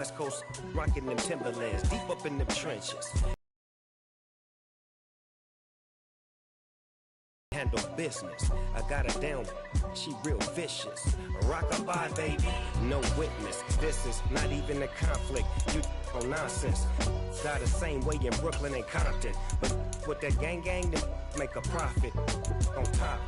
West Coast, rocking them Timberlands, deep up in them trenches. Handle business. I got her down, she real vicious. Rockabye, baby, no witness. This is not even a conflict. You on nonsense. Got the same way in Brooklyn and Compton, but with that gang, them make a profit. On top,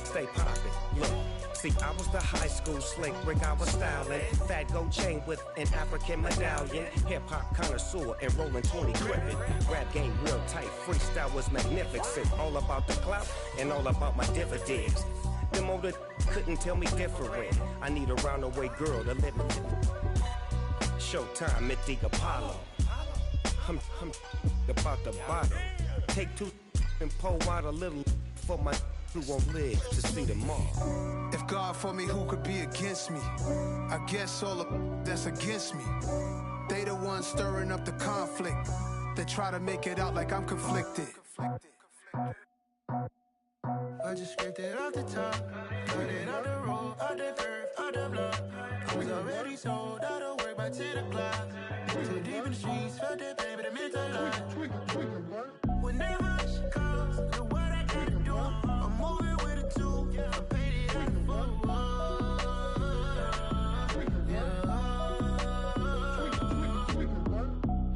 stay poppin'. Look. See, I was the high school slick brick, I was styling. Fat gold chain with an African medallion. Hip-hop connoisseur and rolling 20 gripping. Rap game real tight, freestyle was magnificent. All about the clout and all about my dividends. Them older couldn't tell me different. I need a roundaway girl to live in. Showtime at the Apollo. I'm about the bottom. Take two and pull out a little for my who won't live to see tomorrow. If God for me, who could be against me? I guess all of that's against me. They the ones stirring up the conflict. They try to make it out like I'm conflicted. I just scraped it off the top, cut it off the road, out the curve, out the block. I was already sold out of work by 10 o'clock. Too deep in the streets, felt that pain, but it meant a lot. Whenever she calls, know what I gotta do. I'm moving with a two, I paid it out the full.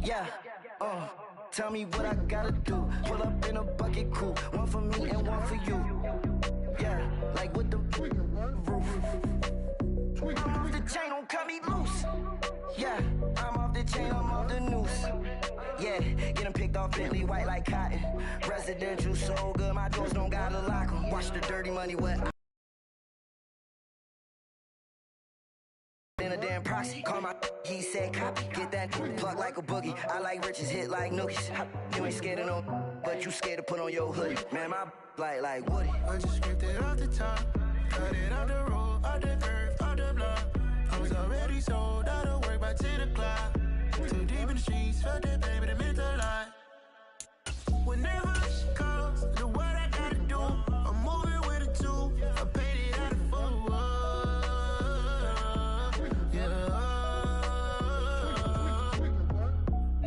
Yeah, tell me what I gotta do. Pull up in a bucket crew, one for me and one for you. Yeah, like with the roof. I'm off the chain, don't cut me loose. Yeah, I'm off the chain, I'm off the noose. Yeah, getting picked off Bentley white like cotton. Residential so good, my doors don't gotta lock 'em. Watch the dirty money wet. In a damn proxy, call my he said copy. Get that plug like a boogie. I like riches, hit like nookies. You ain't scared of no, but you scared to put on your hoodie. Man, my like Woody. I just scraped it off the top, cut it off the road, out the curve, out the block. I was already sold out of work by 10 o'clock. Too deep in the streets, felt that pain, but it meant a lot. Whenever she calls, know what I gotta do. I'm moving with a two, I paid it out of full. Yeah.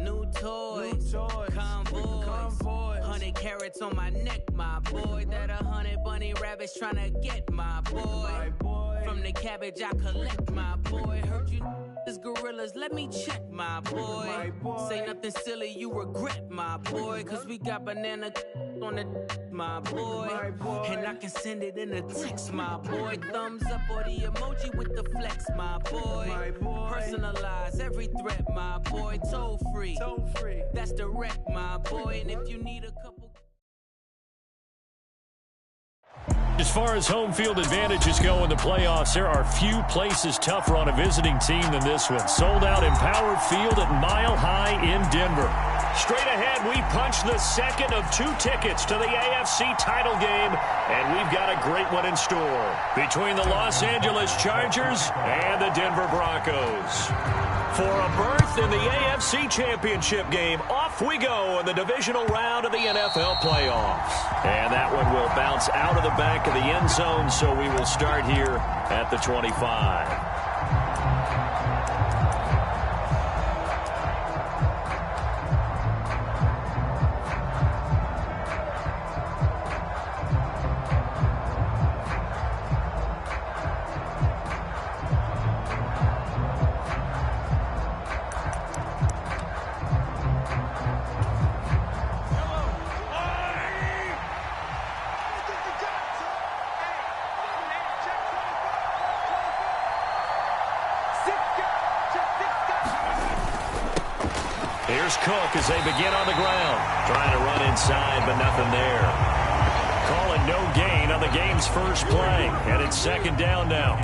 New toys, convoys, 100 carats on my neck, my boy. That 100 bunny rabbits tryna get my boy. From the cabbage I collect, my boy. Heard you gorillas, let me check, my boy. Say nothing silly, you regret, my boy. Cause we got banana on the my boy. And I can send it in a text, my boy. Thumbs up or the emoji with the flex, my boy. Personalize every threat, my boy. Toll free, that's direct, my boy. And if you need a couple. As far as home field advantages go in the playoffs, there are few places tougher on a visiting team than this one. Sold out Empower Field at Mile High in Denver. Straight ahead, we punch the second of 2 tickets to the AFC title game, and we've got a great one in store between the Los Angeles Chargers and the Denver Broncos. For a berth in the AFC Championship game, off we go in the divisional round of the NFL playoffs. And that one will bounce out of the back of the end zone, so we will start here at the 25. Here's Cook as they begin on the ground. Trying to run inside, but nothing there. Calling no gain on the game's first play. And it's second down now.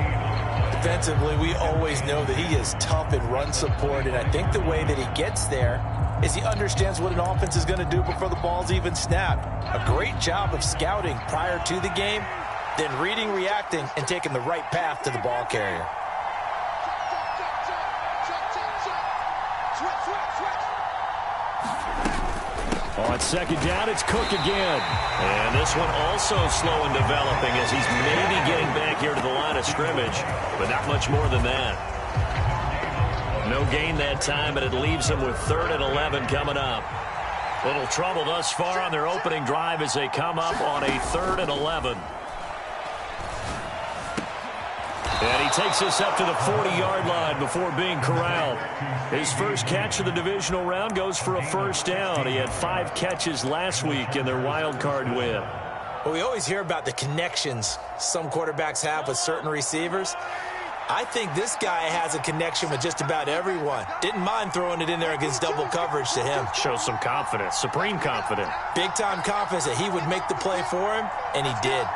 Defensively, we always know that he is tough in run support. And I think the way that he gets there is he understands what an offense is going to do before the ball's even snapped. A great job of scouting prior to the game, then reading, reacting, and taking the right path to the ball carrier. On second down, it's Cook again. And this one also slow in developing as he's maybe getting back here to the line of scrimmage, but not much more than that. No gain that time, and it leaves them with 3rd and 11 coming up. Little trouble thus far on their opening drive as they come up on a 3rd and 11. And he takes us up to the 40-yard line before being corralled. His first catch of the divisional round goes for a first down. He had 5 catches last week in their wild card win. Well, we always hear about the connections some quarterbacks have with certain receivers. I think this guy has a connection with just about everyone. Didn't mind throwing it in there against double coverage to him. Shows some confidence, supreme confidence. Big-time confidence that he would make the play for him, and he did.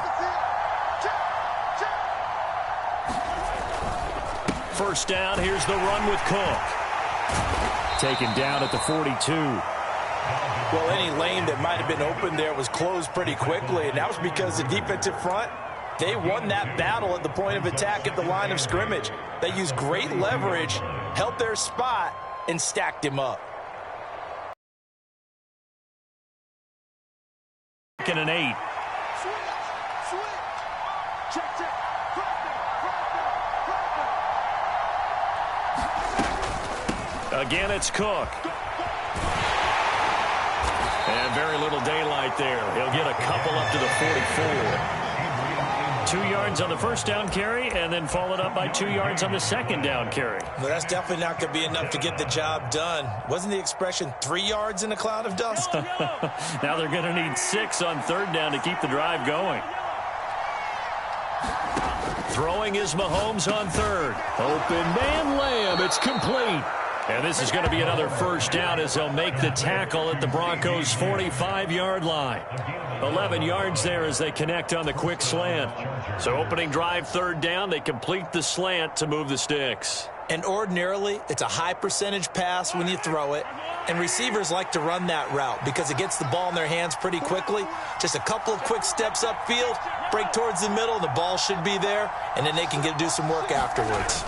First down, here's the run with Cook. Taken down at the 42. Well, any lane that might have been open there was closed pretty quickly, and that was because the defensive front, they won that battle at the point of attack at the line of scrimmage. They used great leverage, held their spot, and stacked him up. 2nd and 8. Again, it's Cook. And very little daylight there. He'll get a couple up to the 44. 2 yards on the first down carry, and then followed up by 2 yards on the second down carry. Well, that's definitely not going to be enough to get the job done. Wasn't the expression 3 yards in a cloud of dust? Now they're going to need 6 on 3rd down to keep the drive going. Throwing is Mahomes on 3rd. Open man Lamb. It's complete. And this is going to be another first down as they'll make the tackle at the Broncos' 45-yard line. 11 yards there as they connect on the quick slant. So opening drive, 3rd down, they complete the slant to move the sticks. And ordinarily, it's a high percentage pass when you throw it. And receivers like to run that route because it gets the ball in their hands pretty quickly. Just a couple of quick steps upfield, break towards the middle, and the ball should be there. And then they can do some work afterwards.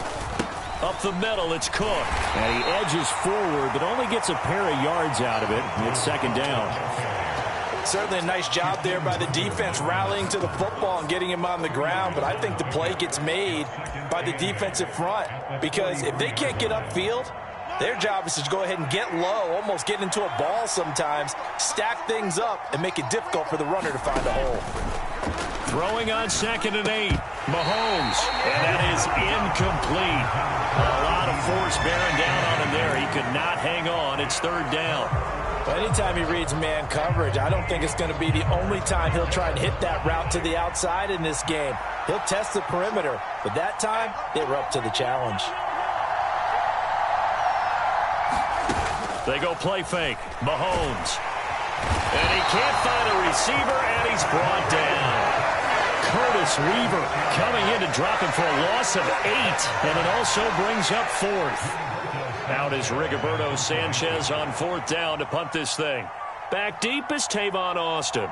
Up the middle, it's Cook. And he edges forward, but only gets a pair of yards out of it. It's 2nd down. Certainly a nice job there by the defense rallying to the football and getting him on the ground. But I think the play gets made by the defensive front because if they can't get upfield, their job is to go ahead and get low, almost get into a ball sometimes, stack things up, and make it difficult for the runner to find a hole. Throwing on 2nd and 8, Mahomes, and that is incomplete. A lot of force bearing down on him there. He could not hang on. It's 3rd down. But anytime he reads man coverage, I don't think it's going to be the only time he'll try and hit that route to the outside in this game. He'll test the perimeter, but that time, they were up to the challenge. They go play fake. Mahomes. And he can't find a receiver, and he's brought down. Curtis Weaver coming in to drop him for a loss of 8, and it also brings up 4th. Out is Rigoberto Sanchez on 4th down to punt this thing. Back deep is Tavon Austin.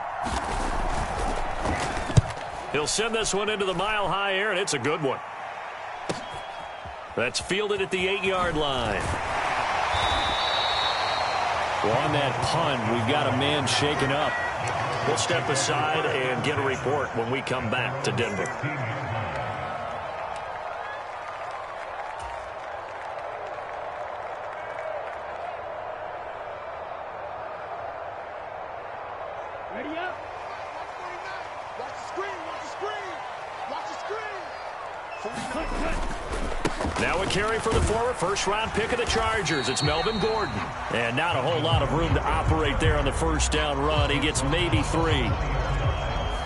He'll send this one into the mile-high air, and it's a good one. That's fielded at the 8-yard line. Well, on that punt, we've got a man shaken up. We'll step aside and get a report when we come back to Denver. Ready up. Watch the screen. Watch the screen. Watch the screen. Now a carry for the former first-round pick of the Chargers. It's Melvin Gordon. And not a whole lot of room to operate there on the first down run. He gets maybe 3. Yeah,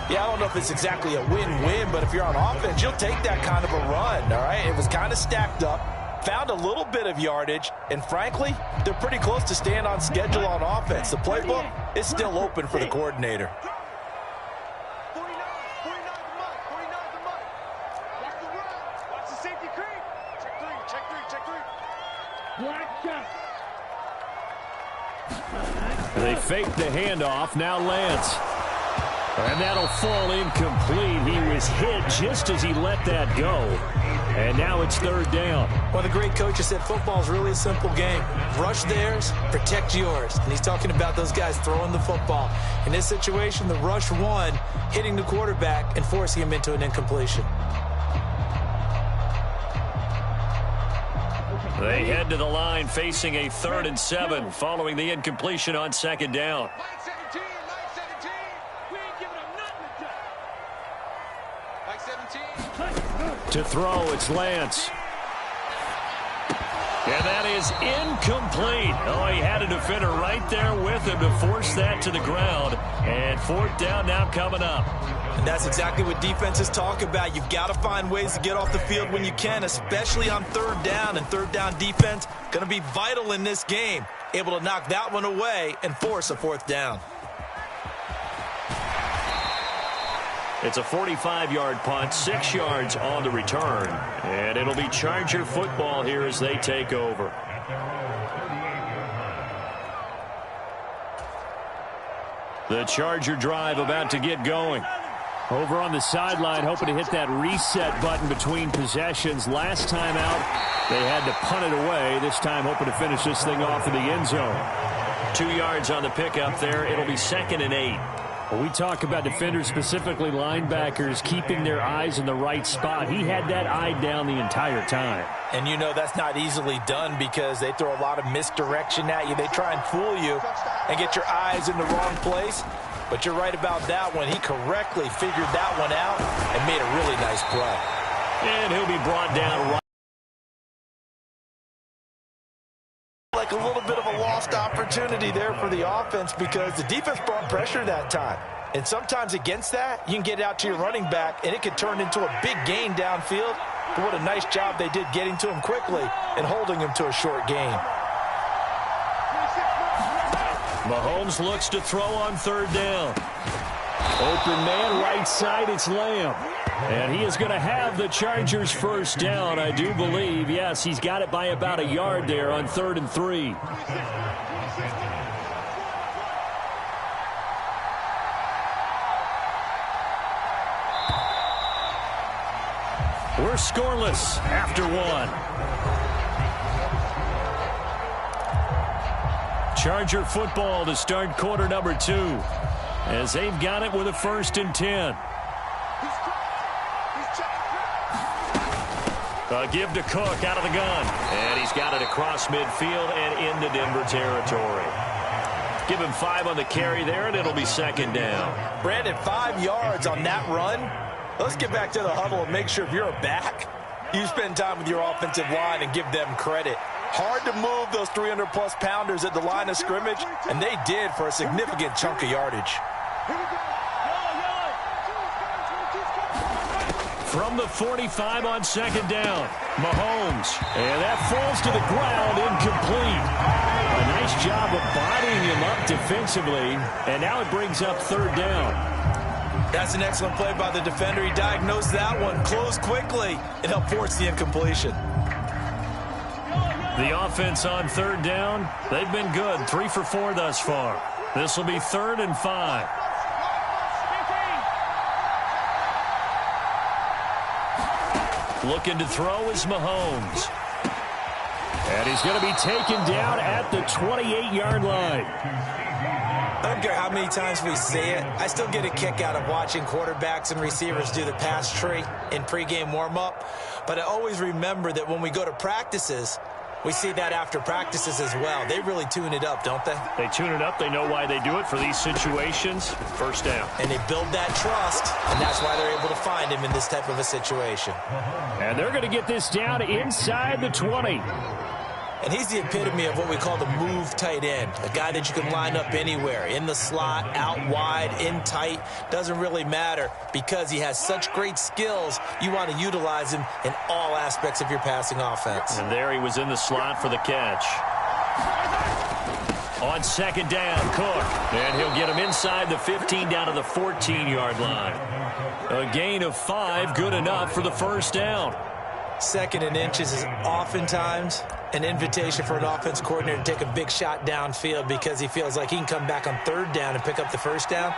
I don't know if it's exactly a win-win, but if you're on offense, you'll take that kind of a run, all right? It was kind of stacked up, found a little bit of yardage, and frankly, they're pretty close to staying on schedule on offense. The playbook is still open for the coordinator. They fake the handoff. Now Lance. And that'll fall incomplete. He was hit just as he let that go. And now it's 3rd down. One of the great coaches said football is really a simple game. Rush theirs, protect yours. And he's talking about those guys throwing the football. In this situation, the rush won, hitting the quarterback and forcing him into an incompletion. They head to the line facing a 3rd and 7 following the incompletion on 2nd down. Line 17, line 17. We ain't giving them nothing to do. Line 17. To throw, it's Lance. And that is incomplete. Oh, he had a defender right there with him to force that to the ground. And 4th down now coming up. And that's exactly what defenses talk about. You've got to find ways to get off the field when you can, especially on 3rd down. And 3rd down defense going to be vital in this game. Able to knock that one away and force a 4th down. It's a 45-yard punt, 6 yards on the return. And it'll be Charger football here as they take over. The Charger drive about to get going. Over on the sideline, hoping to hit that reset button between possessions. Last time out, they had to punt it away. This time, hoping to finish this thing off in the end zone. 2 yards on the pickup there. It'll be 2nd and 8. Well, we talk about defenders, specifically linebackers, keeping their eyes in the right spot. He had that eye down the entire time. And you know that's not easily done because they throw a lot of misdirection at you. They try and fool you and get your eyes in the wrong place. But you're right about that one. He correctly figured that one out and made a really nice play. And he'll be brought down right. Like a little bit of a lost opportunity there for the offense because the defense brought pressure that time. And sometimes against that, you can get it out to your running back, and it could turn into a big gain downfield. But what a nice job they did getting to him quickly and holding him to a short gain. Mahomes looks to throw on 3rd down. Open man, right side, it's Lamb. And he is going to have the Chargers 1st down, I do believe. Yes, he's got it by about a yard there on 3rd and 3. We're scoreless after 1. Charger football to start quarter number 2 as they've got it with a 1st and 10. A give to Cook out of the gun. And he's got it across midfield and into Denver territory. Give him 5 on the carry there, and it'll be 2nd down. Brandon, 5 yards on that run. Let's get back to the huddle and make sure if you're a back, you spend time with your offensive line and give them credit. Hard to move those 300-plus pounders at the line of scrimmage, and they did for a significant chunk of yardage. From the 45 on 2nd down, Mahomes. And that falls to the ground, incomplete. A nice job of bodying him up defensively, and now it brings up 3rd down. That's an excellent play by the defender. He diagnosed that one, closed quickly, and helped force the incompletion. The offense on 3rd down, they've been good, 3 for 4 thus far. This will be 3rd and 5. Looking to throw is Mahomes. And he's going to be taken down at the 28-yard line. I don't care how many times we say it, I still get a kick out of watching quarterbacks and receivers do the pass tree in pregame warm-up. But I always remember that when we go to practices, we see that after practices as well. They really tune it up, don't they? They tune it up. They know why they do it for these situations. 1st down. And they build that trust, and that's why they're able to find him in this type of a situation. And they're going to get this down inside the 20. And he's the epitome of what we call the move tight end, a guy that you can line up anywhere, in the slot, out wide, in tight, doesn't really matter because he has such great skills. You want to utilize him in all aspects of your passing offense. And there he was in the slot for the catch. On 2nd down, Cook. And he'll get him inside the 15 down to the 14-yard line. A gain of 5, good enough for the 1st down. 2nd and inches is oftentimes an invitation for an offense coordinator to take a big shot downfield because he feels like he can come back on 3rd down and pick up the 1st down.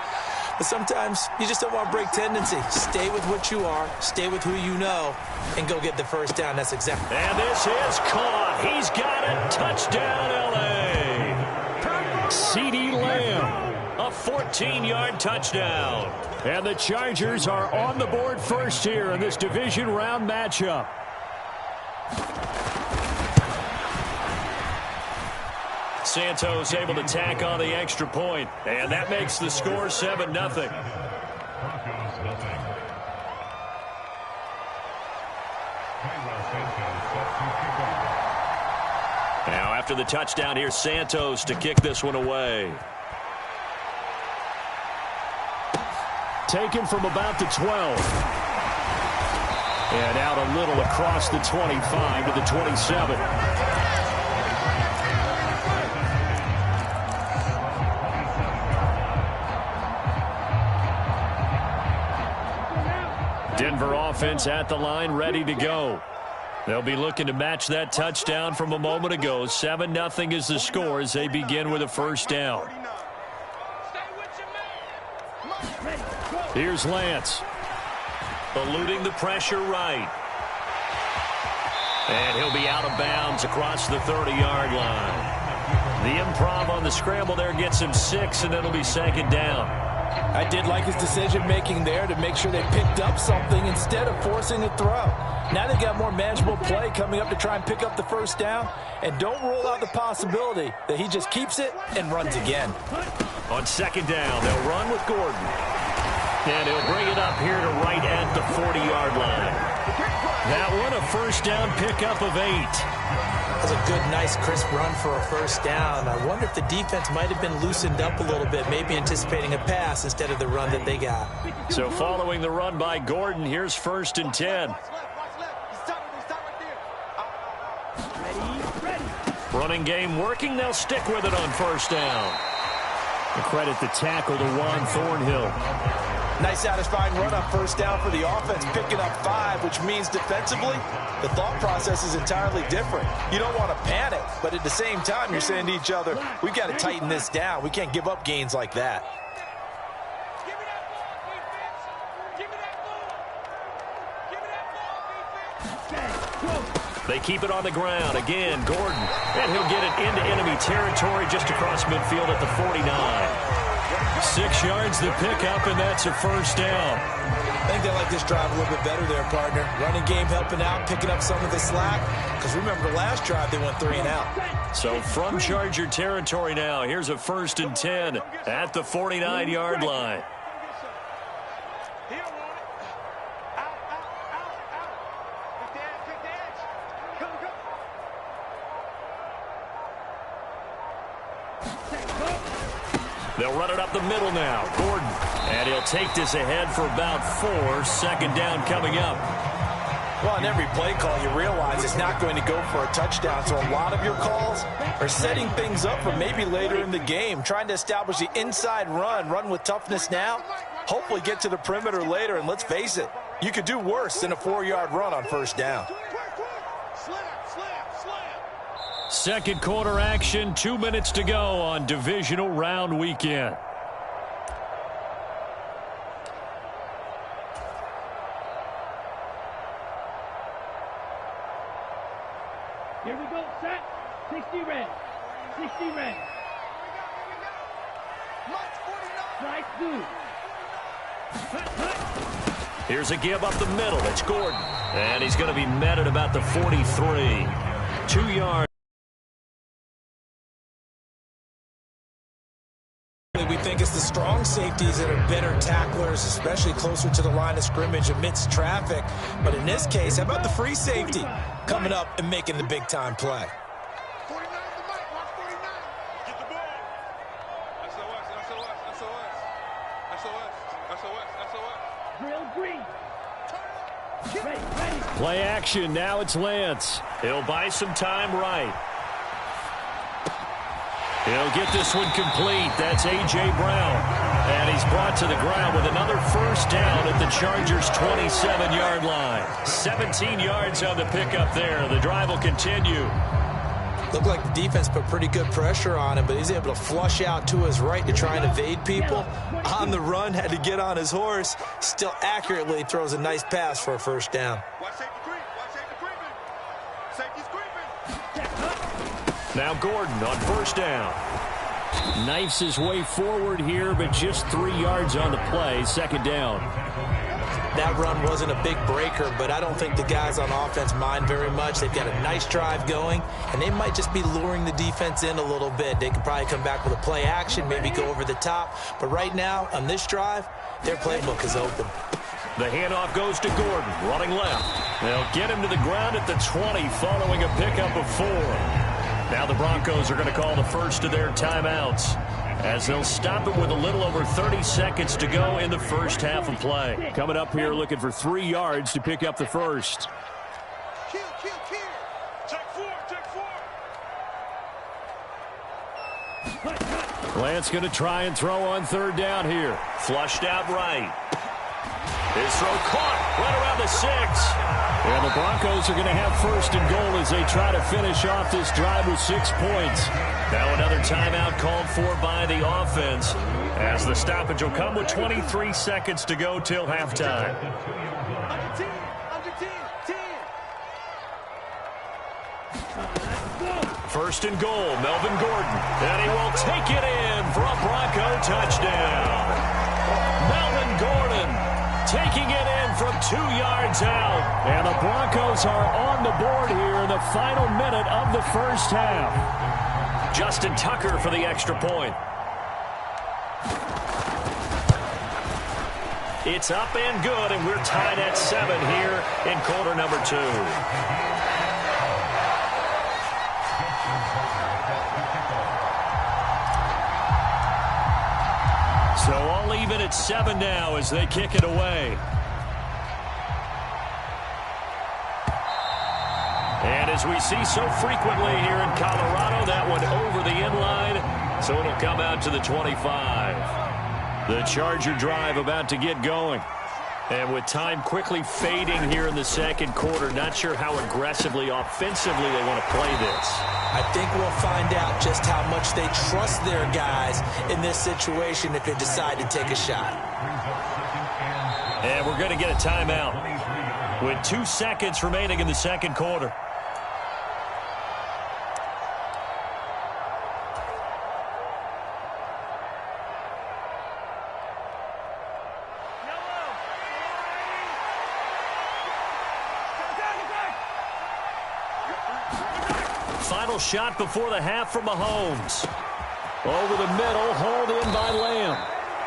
But sometimes you just don't want to break tendency. Stay with what you are, stay with who you know, and go get the 1st down. That's exactly. And this is caught. He's got it. Touchdown, L.A. CeeDee Lamb. A 14-yard touchdown. And the Chargers are on the board first here in this division round matchup. Santos able to tack on the extra point, and that makes the score 7-0. Now after the touchdown, here's Santos to kick this one away. Taken from about the 12. And out a little across the 25 to the 27. Denver offense at the line, ready to go. They'll be looking to match that touchdown from a moment ago. 7-0 is the score as they begin with a first down. Here's Lance. Eluding the pressure right. And he'll be out of bounds across the 30-yard line. The improv on the scramble there gets him 6, and it'll be second down. I did like his decision-making there to make sure they picked up something instead of forcing a throw. Now they've got more manageable play coming up to try and pick up the first down. And don't rule out the possibility that he just keeps it and runs again. On second down, they'll run with Gordon. And he'll bring it up here to right at the 40-yard line. That one, a first down pickup of 8. That was a good, nice, crisp run for a first down. I wonder if the defense might have been loosened up a little bit, maybe anticipating a pass instead of the run that they got. So following the run by Gordon, here's 1st and 10. Running game working. They'll stick with it on first down. And credit the tackle to Juan Thornhill. Nice satisfying run on first down for the offense, picking up 5, which means defensively, the thought process is entirely different. You don't want to panic, but at the same time, you're saying to each other, we've got to tighten this down. We can't give up gains like that. They keep it on the ground. Again, Gordon. And he'll get it into enemy territory just across midfield at the 49. 6 yards the pickup, and that's a first down. I think they like this drive a little bit better there, partner. Running game helping out, picking up some of the slack. Because remember, the last drive, they went 3 and out. So from Charger territory now, here's a 1st and 10 at the 49-yard line. They'll run it up the middle now. Gordon. And he'll take this ahead for about 4. Second down coming up. Well, on every play call, you realize it's not going to go for a touchdown. So a lot of your calls are setting things up for maybe later in the game, trying to establish the inside run with toughness now, hopefully get to the perimeter later. And let's face it, you could do worse than a 4-yard run on first down. Second quarter action, 2 minutes to go on divisional round weekend. Here we go, set. 60 red. 60 red. Nice dude. Here's a give up the middle. It's Gordon. And he's going to be met at about the 43. 2 yards. We think it's the strong safeties that are better tacklers, especially closer to the line of scrimmage amidst traffic. But in this case, how about the free safety coming up and making the big-time play? 49 the mic, watch 49. Get the ball. SOS. Drill green. Ready. Play action. Now it's Lance. He'll buy some time right. He'll get this one complete. That's A.J. Brown. And he's brought to the ground with another first down at the Chargers' 27-yard line. 17 yards on the pickup there. The drive will continue. Looked like the defense put pretty good pressure on him, but he's able to flush out to his right to try and evade people. On the run, had to get on his horse. Still accurately throws a nice pass for a first down. Now Gordon on first down. Knifes his way forward here, but just 3 yards on the play. Second down. That run wasn't a big breaker, but I don't think the guys on offense mind very much. They've got a nice drive going, and they might just be luring the defense in a little bit. They could probably come back with a play action, maybe go over the top. But right now, on this drive, their playbook is open. The handoff goes to Gordon, running left. They'll get him to the ground at the 20 following a pickup of 4. Now the Broncos are going to call the first of their timeouts, as they'll stop it with a little over 30 seconds to go in the first half of play. Coming up here looking for 3 yards to pick up the first. Kill. Take 4. Lance going to try and throw on 3rd down here. Flushed out right. His throw caught right around the 6. And the Broncos are going to have 1st and goal as they try to finish off this drive with 6 points. Now another timeout called for by the offense, as the stoppage will come with 23 seconds to go till halftime. Under 10. 1st and goal, Melvin Gordon. And he will take it in for a Bronco touchdown. Melvin Gordon taking it in from 2 yards out. And the Broncos are on the board here in the final minute of the first half. Justin Tucker for the extra point. It's up and good, and we're tied at 7 here in quarter number 2. So all even at 7 now as they kick it away. And as we see so frequently here in Colorado, that one over the inline, so it'll come out to the 25. The Charger drive about to get going. And with time quickly fading here in the second quarter, not sure how aggressively, offensively they want to play this. I think we'll find out just how much they trust their guys in this situation if they decide to take a shot. And we're going to get a timeout with 2 seconds remaining in the second quarter. Final shot before the half from Mahomes. Over the middle, hauled in by Lamb.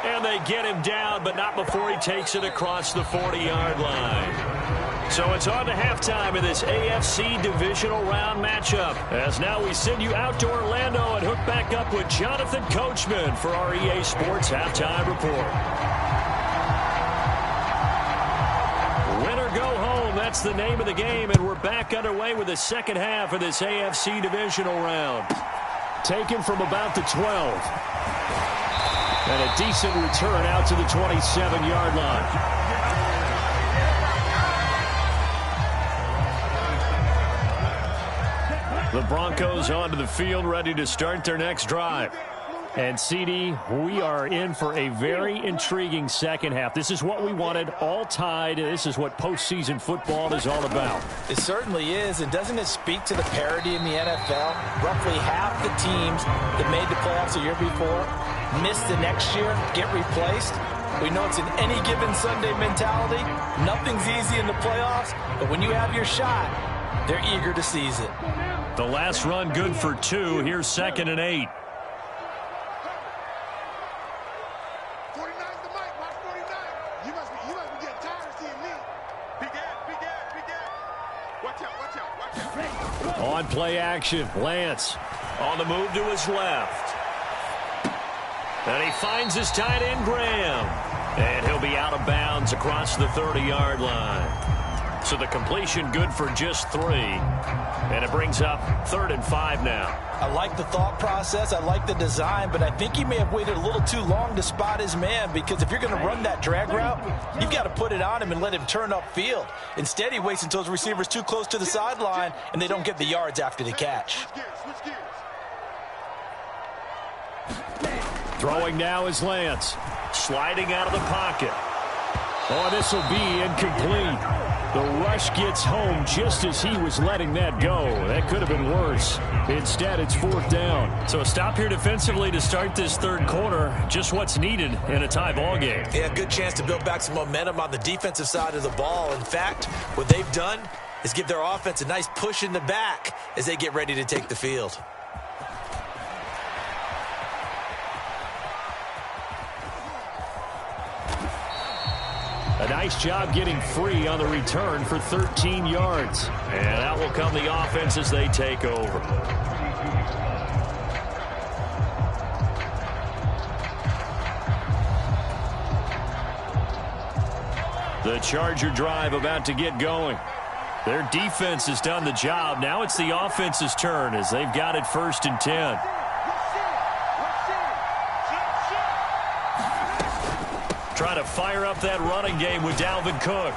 And they get him down, but not before he takes it across the 40-yard line. So it's on to halftime in this AFC divisional round matchup. As now we send you out to Orlando and hook back up with Jonathan Coachman for our EA Sports Halftime Report. Win or go home, that's the name of the game, and we're back underway with the second half of this AFC divisional round. Taken from about the 12. And a decent return out to the 27-yard line. The Broncos onto the field, ready to start their next drive. And, CD, we are in for a very intriguing second half. This is what we wanted, all tied. This is what postseason football is all about. It certainly is, and doesn't it speak to the parity in the NFL? Roughly half the teams that made the playoffs the year before miss the next year, get replaced. We know it's an any given Sunday mentality. Nothing's easy in the playoffs, but when you have your shot, they're eager to seize it. The last run good for 2. Here's 2nd and 8. 49's the mic. Watch 49. You must be getting tired of seeing me. Big ass. Watch out. On play action, Lance on the move to his left. And he finds his tight end, Graham. And he'll be out of bounds across the 30-yard line. So the completion good for just 3. And it brings up 3rd and 5 now. I like the thought process. I like the design, but I think he may have waited a little too long to spot his man, because if you're going to run that drag route, you've got to put it on him and let him turn upfield. Instead, he waits until his receiver's too close to the sideline, and they don't get the yards after the catch. Switch gears. Throwing now is Lance. Sliding out of the pocket. Oh, this will be incomplete. The rush gets home just as he was letting that go. That could have been worse. Instead, it's 4th down. So a stop here defensively to start this third quarter. Just what's needed in a tie ball game. Yeah, good chance to build back some momentum on the defensive side of the ball. In fact, what they've done is give their offense a nice push in the back as they get ready to take the field. A nice job getting free on the return for 13 yards. And out will come the offense as they take over. The Charger drive about to get going. Their defense has done the job. Now it's the offense's turn as they've got it 1st and 10. Trying to fire up that running game with Dalvin Cook.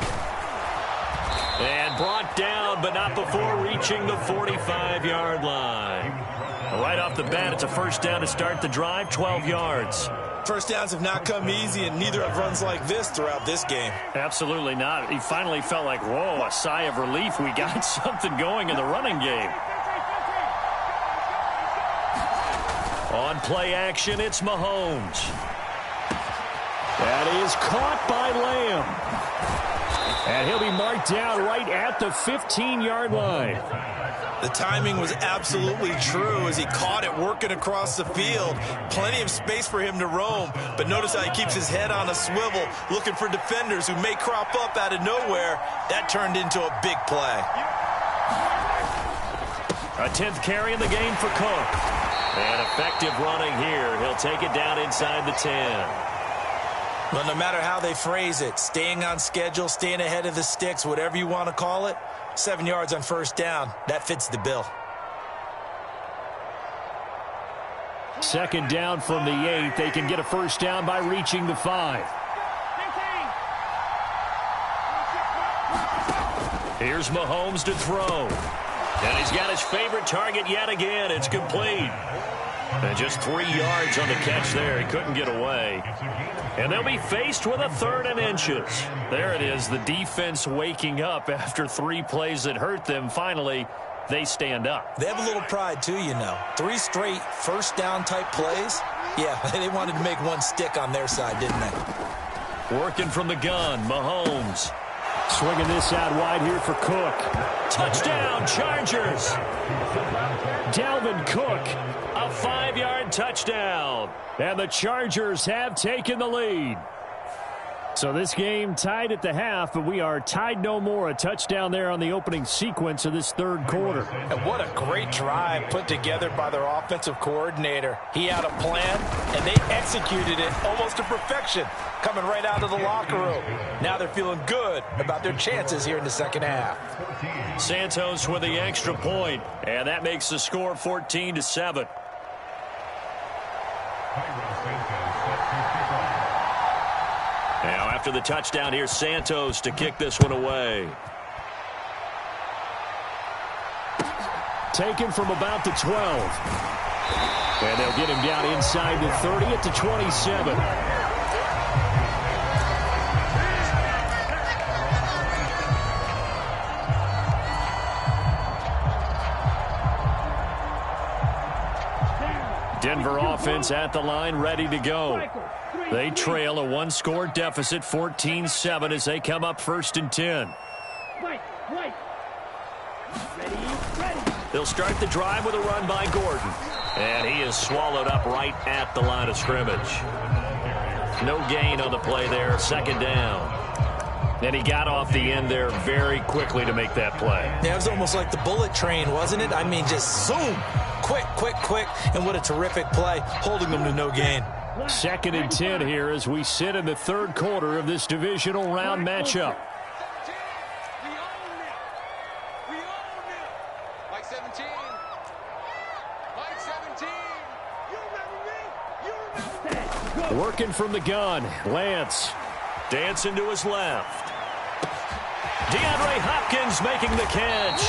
And brought down, but not before reaching the 45-yard line. Right off the bat, it's a 1st down to start the drive, 12 yards. First downs have not come easy, and neither have runs like this throughout this game. Absolutely not. He finally felt like, whoa, a sigh of relief. We got something going in the running game. On play action, it's Mahomes. That is caught by Lamb. And he'll be marked down right at the 15-yard line. The timing was absolutely true as he caught it working across the field. Plenty of space for him to roam, but notice how he keeps his head on a swivel, looking for defenders who may crop up out of nowhere. That turned into a big play. A 10th carry in the game for Cook. And effective running here. He'll take it down inside the 10. Well, no matter how they phrase it, staying on schedule, staying ahead of the sticks, whatever you want to call it, 7 yards on 1st down, that fits the bill. 2nd down from the 8. They can get a 1st down by reaching the 5. Here's Mahomes to throw. And he's got his favorite target yet again. It's complete. And just 3 yards on the catch there. He couldn't get away. And they'll be faced with a 3rd and inches. There it is, the defense waking up after 3 plays that hurt them. Finally, they stand up. They have a little pride, too, you know. 3 straight 1st down type plays. Yeah, they wanted to make one stick on their side, didn't they? Working from the gun, Mahomes. Swinging this out wide here for Cook. Touchdown, Chargers. Dalvin Cook, a 5-yard touchdown. And the Chargers have taken the lead. So this game tied at the half, but we are tied no more. A touchdown there on the opening sequence of this third quarter. And what a great drive put together by their offensive coordinator. He had a plan, and they executed it almost to perfection, coming right out of the locker room. Now they're feeling good about their chances here in the second half. Santos with the extra point, and that makes the score 14-7. Now after the touchdown, here's Santos to kick this one away. Taken from about the 12. And they'll get him down inside the 30 at the 27. Denver offense at the line, ready to go. They trail a one-score deficit, 14-7, as they come up 1st and 10. They'll start the drive with a run by Gordon. And he is swallowed up right at the line of scrimmage. No gain on the play there, 2nd down. And he got off the end there very quickly to make that play. Yeah, it was almost like the bullet train, wasn't it? I mean, just zoom. Quick, quick, quick. And what a terrific play, holding them to no gain. 2nd and 10 here as we sit in the third quarter of this divisional round matchup. We own it. Mike 17. Mike 17. You remember me? You remember me? Working from the gun, Lance. Dancing to his left. DeAndre Hopkins making the catch.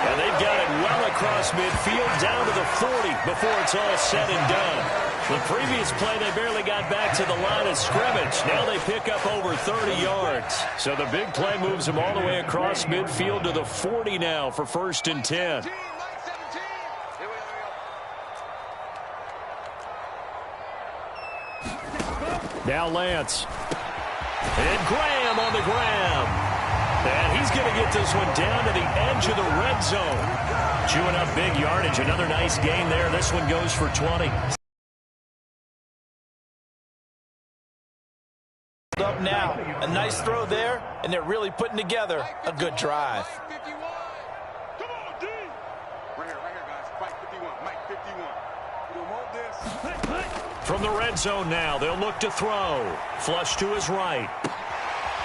And they've got it well across midfield down to the 40 before it's all said and done. The previous play, they barely got back to the line of scrimmage. Now they pick up over 30 yards. So the big play moves them all the way across midfield to the 40 now for 1st and 10. Now Lance. And Graham on the grab. And he's going to get this one down to the edge of the red zone. Chewing up big yardage. Another nice gain there. This one goes for 20. Up now. A nice throw there, and they're really putting together a good drive. Come on, D. Right here, guys. Mike 51. Mike 51. We don't want this. From the red zone now, they'll look to throw. Flush to his right.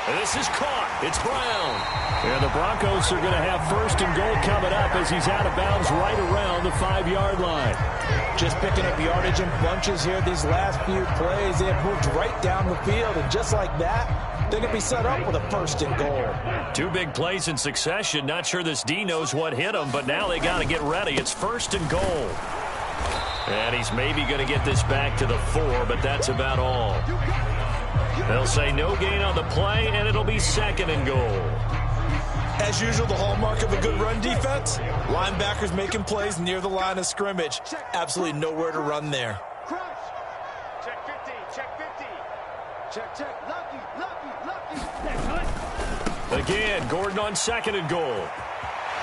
And this is caught. It's Brown. And the Broncos are going to have 1st and goal coming up as he's out of bounds right around the 5-yard line. Just picking up yardage in bunches here these last few plays. They have moved right down the field, and just like that, they're going to be set up with a 1st and goal. 2 big plays in succession. Not sure this D knows what hit him, but now they got to get ready. It's 1st and goal. And he's maybe going to get this back to the 4, but that's about all. They'll say no gain on the play, and it'll be 2nd and goal. As usual, the hallmark of a good run defense, linebackers making plays near the line of scrimmage. Absolutely nowhere to run there. Check 50. Check 50. Check. Lucky. Again, Gordon on 2nd and goal.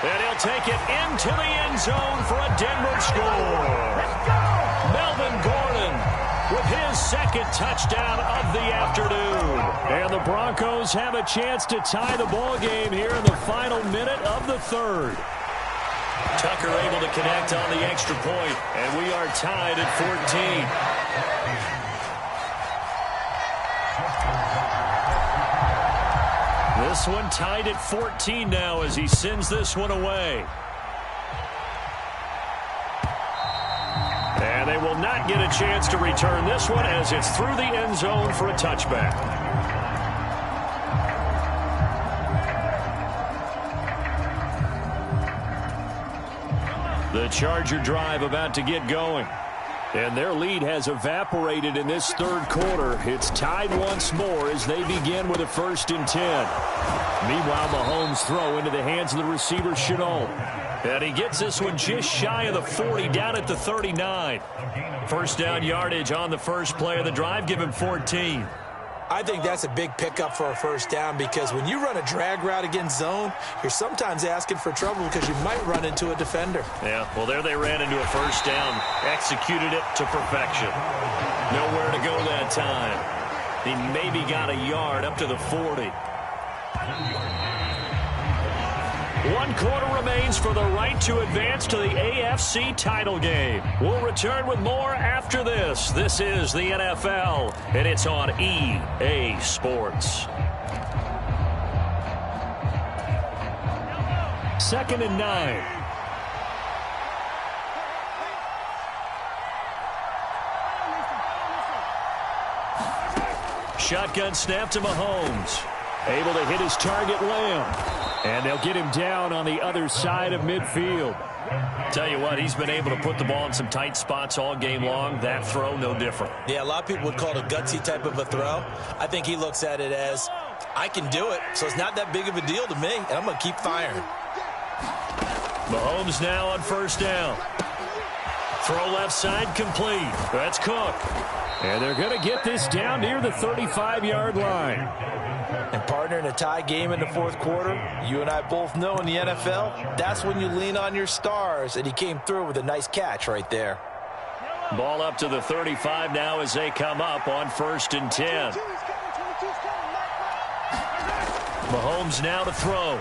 And he'll take it into the end zone for a Denver score. Melvin Gordon with his 2nd touchdown of the afternoon. And the Broncos have a chance to tie the ball game here in the final minute of the 3rd. Tucker able to connect on the extra point, and we are tied at 14. This one tied at 14 now as he sends this one away. And they will not get a chance to return this one as it's through the end zone for a touchback. The Charger drive about to get going. And their lead has evaporated in this 3rd quarter. It's tied once more as they begin with a 1st and 10. Meanwhile, Mahomes throw into the hands of the receiver, Shenault. And he gets this one just shy of the 40, down at the 39. 1st down yardage on the first play of the drive, give him 14. I think that's a big pickup for a 1st down because when you run a drag route against zone, you're sometimes asking for trouble because you might run into a defender. Yeah, well, there they ran into a 1st down, executed it to perfection. Nowhere to go that time. He maybe got a yard up to the 40. 1 quarter remains for the right to advance to the AFC title game. We'll return with more after this. This is the NFL, and it's on EA Sports. 2nd and 9. Shotgun snap to Mahomes. Able to hit his target, Lamb. And they'll get him down on the other side of midfield. Tell you what, he's been able to put the ball in some tight spots all game long. That throw, no different. Yeah, a lot of people would call it a gutsy type of a throw. I think he looks at it as, I can do it, so it's not that big of a deal to me, and I'm going to keep firing. Mahomes now on 1st down. Throw left side complete. That's Cook. And they're going to get this down near the 35-yard line. And partner, in a tie game in the 4th quarter, you and I both know in the NFL, that's when you lean on your stars, and he came through with a nice catch right there. Ball up to the 35 now as they come up on 1st and 10. Mahomes now to throw.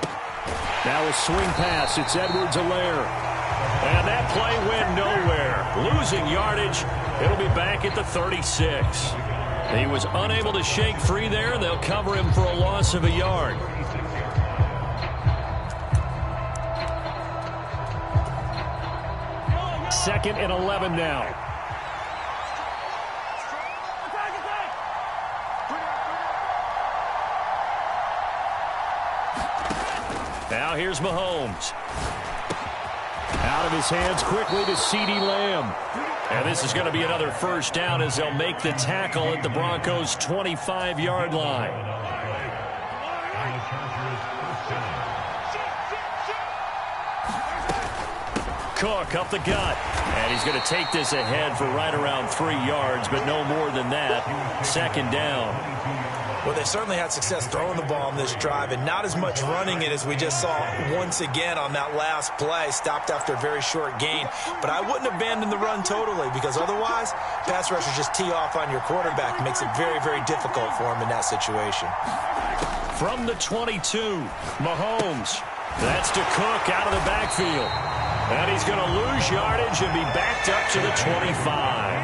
Now a swing pass. It's Edwards-Helaire. And that play went nowhere. Losing yardage. It'll be back at the 36. He was unable to shake free there. They'll cover him for a loss of a yard. Second and 11 now. Now here's Mahomes. Out of his hands quickly to CeeDee Lamb. And this is going to be another first down as they'll make the tackle at the Broncos' 25-yard line. Cook up the gut, and he's going to take this ahead for right around 3 yards, but no more than that. Second down. Well, they certainly had success throwing the ball on this drive and not as much running it as we just saw once again on that last play. Stopped after a very short gain. But I wouldn't abandon the run totally, because otherwise pass rushers just tee off on your quarterback. It makes it very, very difficult for him in that situation. From the 22, Mahomes. That's to Cook out of the backfield. And he's going to lose yardage and be backed up to the 25.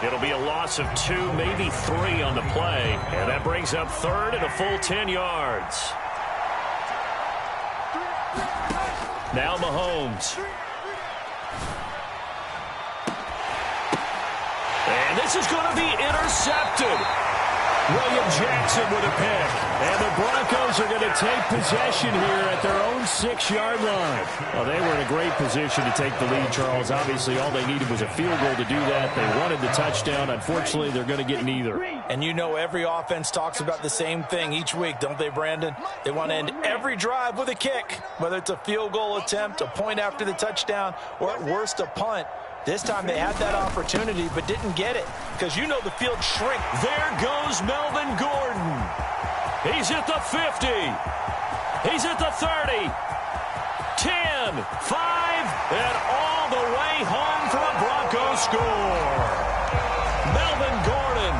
It'll be a loss of 2, maybe 3 on the play. And that brings up third and a full 10 yards. Now Mahomes. And this is going to be intercepted. William Jackson with a pick. And the Broncos are going to take possession here at their own 6-yard line. Well, they were in a great position to take the lead, Charles. Obviously, all they needed was a field goal to do that. They wanted the touchdown. Unfortunately, they're going to get neither. And you know every offense talks about the same thing each week, don't they, Brandon? They want to end every drive with a kick, whether it's a field goal attempt, a point after the touchdown, or at worst a punt. This time they had that opportunity but didn't get it, because you know the field shrink. There goes Melvin Gordon. He's at the 50. He's at the 30. 10, 5, and all the way home for a Broncos score. Melvin Gordon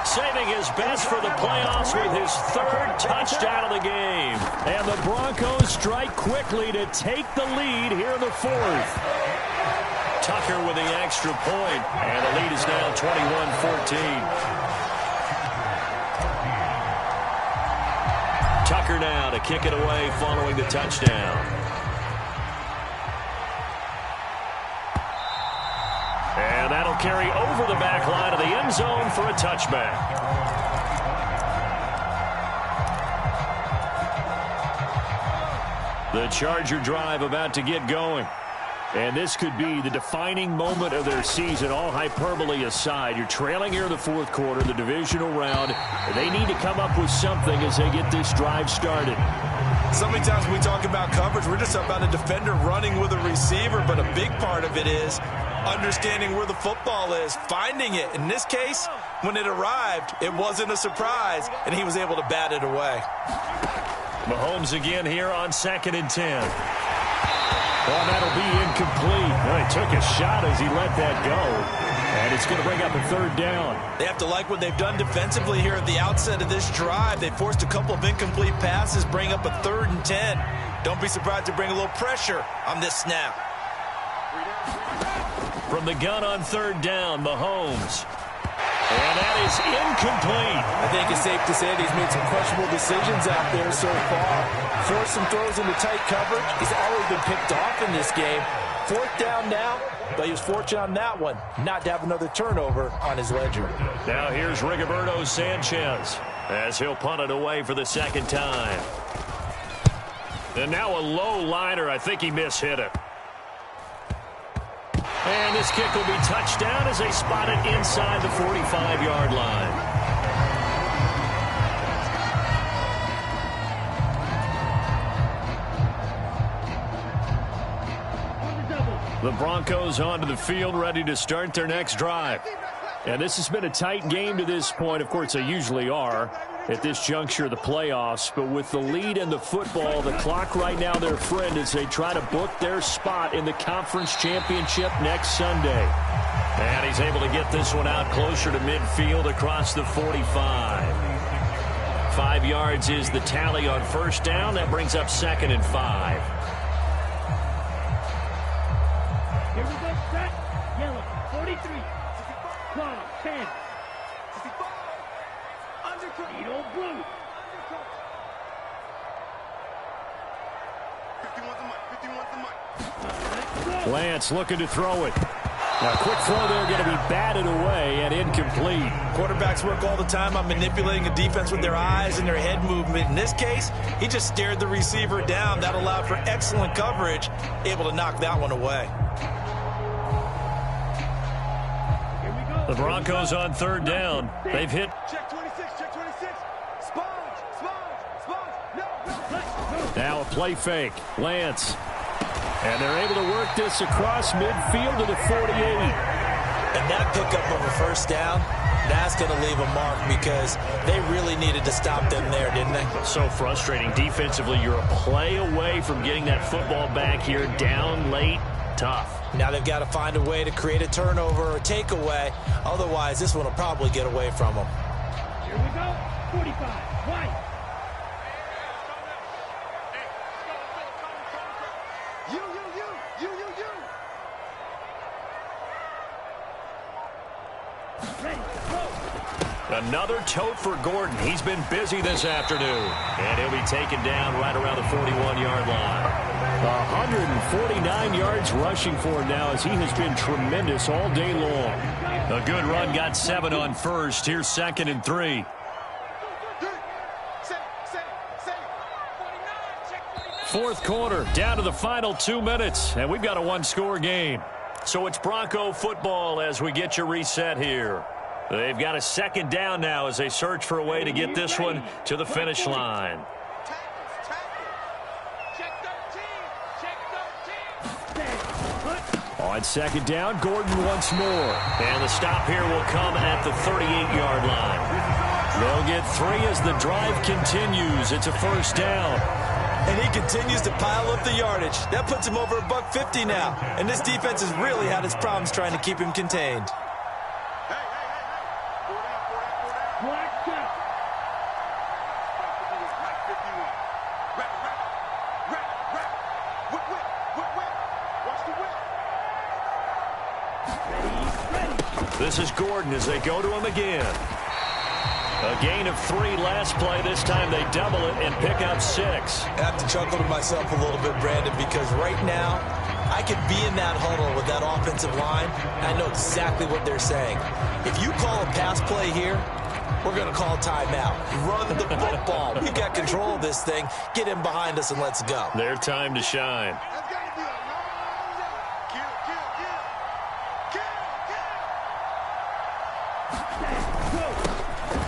saving his best for the playoffs with his 3rd touchdown of the game. And the Broncos strike quickly to take the lead here in the 4th. Tucker with the extra point, and the lead is now 21-14. Tucker now to kick it away following the touchdown. And that'll carry over the back line of the end zone for a touchback. The Charger drive about to get going. And this could be the defining moment of their season, all hyperbole aside. You're trailing here in the 4th quarter, the divisional round. They need to come up with something as they get this drive started. So many times when we talk about coverage, we're just about a defender running with a receiver, but a big part of it is understanding where the football is, finding it. In this case, when it arrived, it wasn't a surprise, and he was able to bat it away. Mahomes again here on 2nd and 10. Well, that'll be incomplete. Well, he took a shot as he let that go. And it's going to bring up a 3rd down. They have to like what they've done defensively here at the outset of this drive. They forced a couple of incomplete passes, bring up a 3rd and 10. Don't be surprised to bring a little pressure on this snap. From the gun on 3rd down, Mahomes. And that is incomplete. I think it's safe to say that he's made some questionable decisions out there so far. Forced some throws into tight coverage. He's always been picked off in this game. 4th down now, but he was fortunate on that one not to have another turnover on his ledger. Now here's Rigoberto Sanchez as he'll punt it away for the 2nd time. And now a low liner. I think he mishit it. And this kick will be touchdown as they spot it inside the 45-yard line. The Broncos onto the field, ready to start their next drive. And this has been a tight game to this point. Of course, they usually are at this juncture of the playoffs. But with the lead in the football, the clock right now their friend as they try to book their spot in the conference championship next Sunday. And he's able to get this one out closer to midfield across the 45. 5 yards is the tally on 1st down. That brings up 2nd and 5. Here we go, set. Yellow, 43. 12, 10. Need old blue. 51's the mic. Lance looking to throw it. Now, quick throw there going to be batted away and incomplete. Quarterbacks work all the time on manipulating a defense with their eyes and their head movement. In this case, he just stared the receiver down. That allowed for excellent coverage, able to knock that one away. The Broncos on third down. They've hit. Check 26, check 26. Sponge. No. Now a play fake. Lance. And they're able to work this across midfield to the 48. And that pickup of a first down, that's going to leave a mark because they really needed to stop them there, didn't they? So frustrating. Defensively, you're a play away from getting that football back here. Down late. Tough. Now they've got to find a way to create a turnover or a takeaway. Otherwise, this one will probably get away from them. Here we go. 45. White. You. Ready. Go. Another tote for Gordon. He's been busy this afternoon. And he'll be taken down right around the 41-yard line. 149 yards rushing for him now as he has been tremendous all day long. A good run, got 7 on first. Here's 2nd and 3. Fourth quarter, down to the final 2 minutes, and we've got a one-score game. So it's Bronco football as we get you reset here. They've got a 2nd down now as they search for a way to get this one to the finish line. On 2nd down, Gordon once more. And the stop here will come at the 38-yard line. They'll get 3 as the drive continues. It's a first down. And he continues to pile up the yardage. That puts him over $150 now. And this defense has really had its problems trying to keep him contained. This is Gordon as they go to him again. A gain of 3 last play. This time they double it and pick up 6. I have to chuckle to myself a little bit, Brandon, because right now I could be in that huddle with that offensive line. I know exactly what they're saying. If you call a pass play here, we're going to call timeout. Run the football. We've got control of this thing. Get him behind us and let's go. Their time to shine.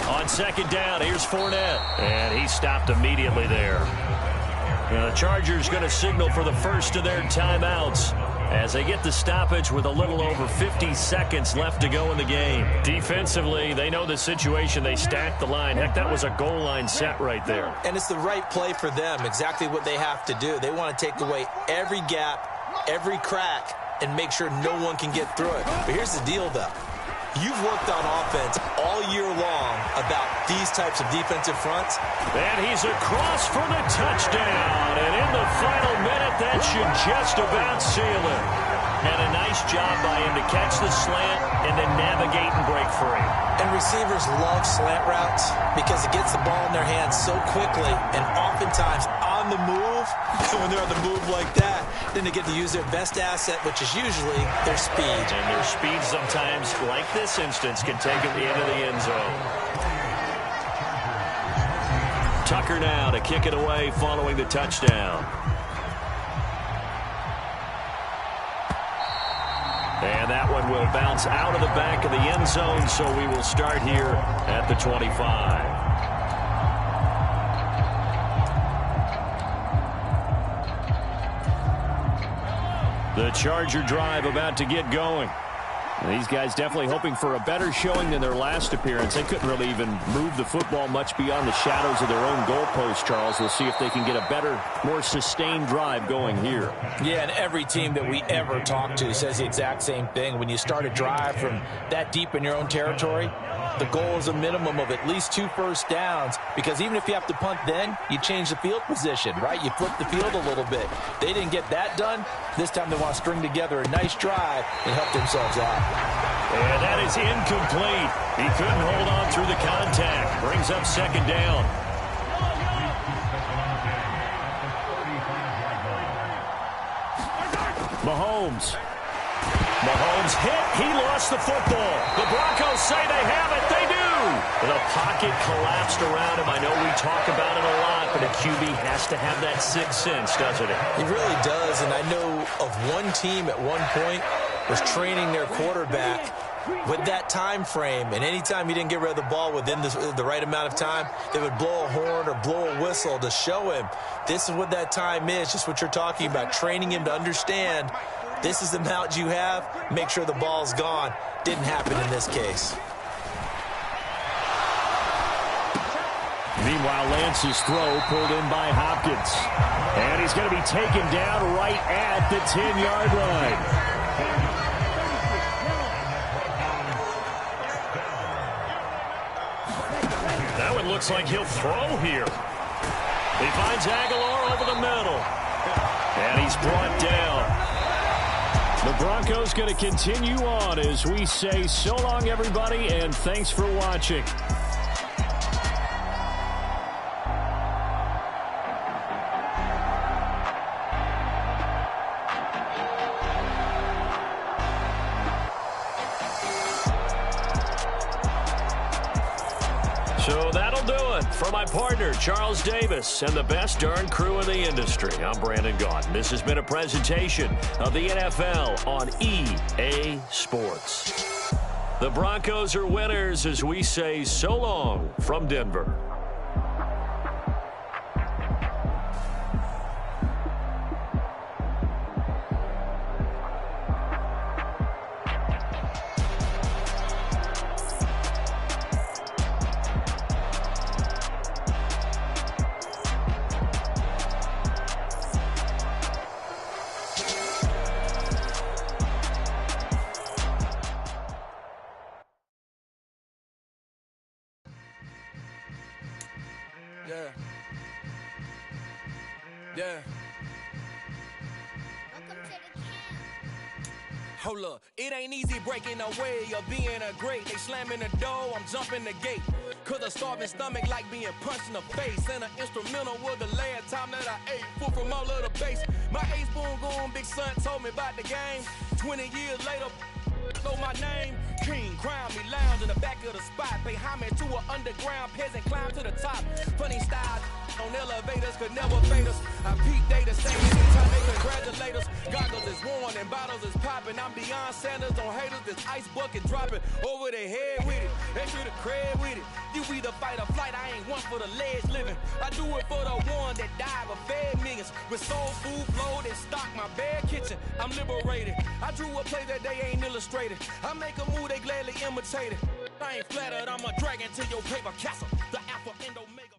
On 2nd down, here's Fournette. And he stopped immediately there. And the Chargers going to signal for the first of their timeouts as they get the stoppage with a little over 50 seconds left to go in the game. Defensively, they know the situation. They stacked the line. Heck, that was a goal line set right there. And it's the right play for them, exactly what they have to do. They want to take away every gap, every crack, and make sure no one can get through it. But here's the deal, though. You've worked on offense all year long about these types of defensive fronts. And he's across for the touchdown. And in the final minute, that should just about seal it. And a nice job by him to catch the slant and then navigate and break free. And receivers love slant routes because it gets the ball in their hands so quickly and oftentimes on the move. When they're on the move like that, then they get to use their best asset, which is usually their speed. And their speed sometimes, like this instance, can take them into the end zone. Tucker now to kick it away following the touchdown. And that one will bounce out of the back of the end zone, so we will start here at the 25. The Charger drive about to get going. These guys definitely hoping for a better showing than their last appearance. They couldn't really even move the football much beyond the shadows of their own goalpost, Charles. We'll see if they can get a better, more sustained drive going here. Yeah, and every team that we ever talk to says the exact same thing. When you start a drive from that deep in your own territory, the goal is a minimum of at least 2 first downs, because even if you have to punt then, you change the field position, right? You flip the field a little bit. They didn't get that done. This time they want to string together a nice drive and help themselves out. And that is incomplete. He couldn't hold on through the contact. Brings up 2nd down. Mahomes hit. He lost the football. The Broncos say they have it. They do. The pocket collapsed around him. I know we talk about it a lot, but a QB has to have that sixth sense, doesn't it? He really does, and I know of one team at one point was training their quarterback with that time frame, and anytime you didn't get rid of the ball within the right amount of time, they would blow a horn or blow a whistle to show him this is what that time is, just what you're talking about, training him to understand this is the amount you have, make sure the ball's gone. Didn't happen in this case. Meanwhile, Lance's throw pulled in by Hopkins. And he's going to be taken down right at the 10-yard line. That one looks like he'll throw here. He finds Aguilar over the middle. And he's brought down. The Broncos going to continue on as we say so long, everybody, and thanks for watching. So that'll do it for my partner, Charles Davis, and the best darn crew in the industry. I'm Brandon Gaudin. This has been a presentation of the NFL on EA Sports. The Broncos are winners as we say so long from Denver. Yeah. Hold up, it ain't easy breaking away or being a great. They slamming the door, I'm jumping the gate. Cause a starving stomach like being punched in the face. And an instrumental was the last time that I ate. Food from all of the base. My A-spoon goon, big son told me about the game. 20 years later, know my name. King, crown me, lounge in the back of the spot. Pay homage to an underground peasant, climb to the top. Funny style on elevators could never fade us. I peep data, same anytime they congratulate us. Goggles is worn and bottles is popping. I'm beyond Sanders on haters, this ice bucket dropping over their head with it. They should have cred with it. You either fight or flight, I ain't one for the ledge living. I do it for the one that died but fed millions. With soul food flowed and stocked my bare kitchen. I'm liberated. I drew a play that they ain't illustrated. I make a move, they gladly imitate it. I ain't flattered, I'm a dragon to your paper castle. The Alpha and Omega.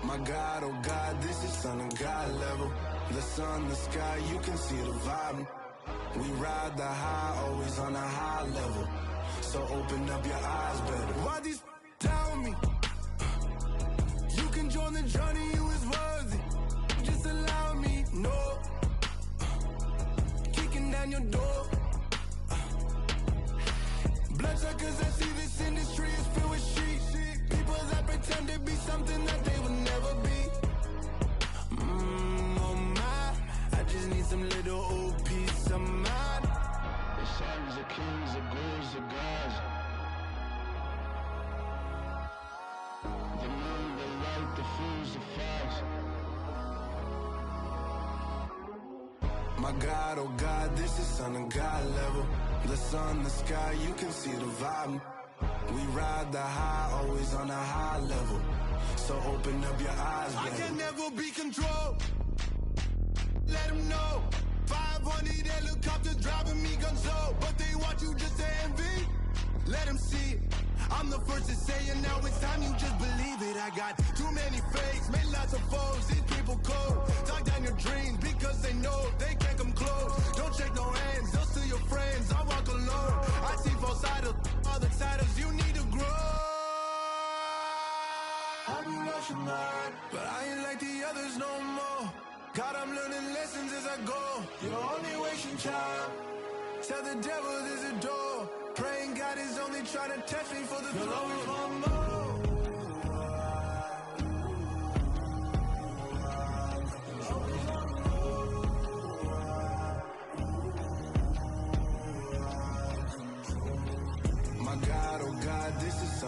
My God, oh God, this is Son of God level. The sun, the sky, you can see the vibe. We ride the high, always on a high level. So open up your eyes better. Why these tell me? You can join the journey, you is worthy. Just allow me, no. Kicking down your door. Bloodsuckers, I see this industry is filled with sheep. People that pretend to be something that they would never be. Oh my, I just need some little old peace of mind. The sons of kings, the ghouls, the gods. The moon, the light, the fools, the fogs. My God, oh God, this is Son of God level. The sun, the sky, you can see the vibe. We ride the high, always on a high level. So open up your eyes, baby. I can never be controlled. Let them know. 500 helicopters driving me gonzo. But they want you just to envy. Let them see it. I'm the first to say it, now it's time you just believe it. I got too many fakes, made lots of foes. These people cold. Talk down your dreams because they know they can't come close. Don't shake no hands, those to your friends. I walk alone. I see both sides of other titles. You need to grow. Have you lost your mind? But I ain't like the others no more. God, I'm learning lessons as I go. You're only wasting time. Tell the devil there's a door. Praying God is only trying to test me for the throne. You'll always want more.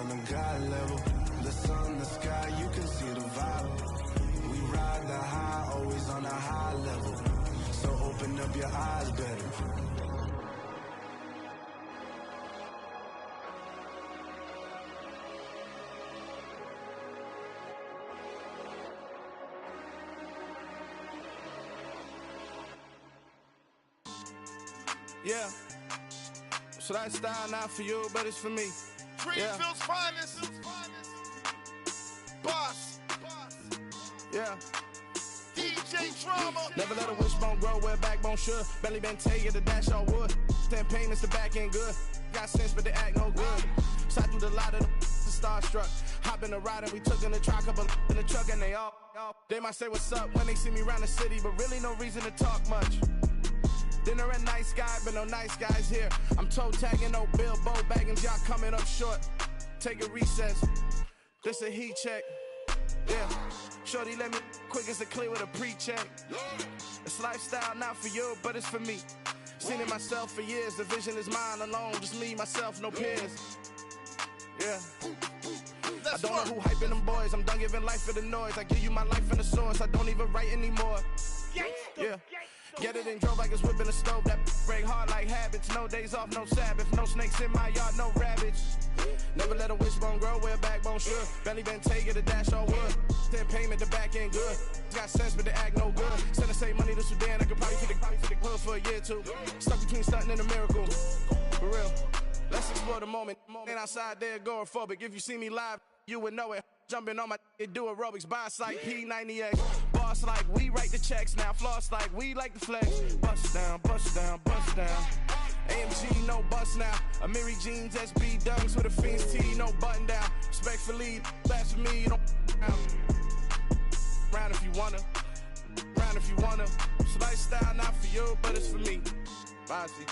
on a God level. The sun, the sky, you can see the vibe. We ride the high, always on a high level. So open up your eyes better. Yeah. So that style not for you, but it's for me. Greenfield's finest. Boss. Yeah. DJ Drama. Never let a wishbone grow where a backbone should. Belly been taken to dash all wood. 10 payments, the back end good. Got sense, but they act no good. So I threw the lot of the starstruck. Hop in the ride and we took in the truck, up in the truck, and they might say what's up when they see me around the city, but really no reason to talk much. Dinner at Nice Guy, but no nice guys here. I'm toe tagging, no Bilbo bagging, y'all coming up short. Take a recess. This a heat check. Yeah. Shorty let me quick as a clear with a pre-check. It's lifestyle not for you, but it's for me. Seen it myself for years. The vision is mine alone. Just me, myself, no peers. Yeah. I don't know who hyping them boys. I'm done giving life for the noise. I give you my life in the source. I don't even write anymore. Yeah. Get it and drove like it's whipping a stove. That break hard like habits. No days off, no Sabbath. No snakes in my yard, no rabbits. Never let a wishbone grow where a backbone should. Belly been taken to dash all wood. 10 payment, the back end good. Got sense, but they act no good. Send the same money to Sudan. I could probably fit the hood for a year or two. Stuck between stunting and a miracle. For real. Let's explore the moment. Ain't outside there agoraphobic. If you see me live, you would know it. Jumping on my do aerobics, boss like P90X. Boss like we write the checks now. Floss like we like the flex. Bust down, bust down, bust down. AMG, no bust now. Amiri jeans, SB dunks with a Fiends T, no button down. Respectfully, that's for me, you don't round if you wanna. Round if you wanna. It's lifestyle not for you, but it's for me. Bossy.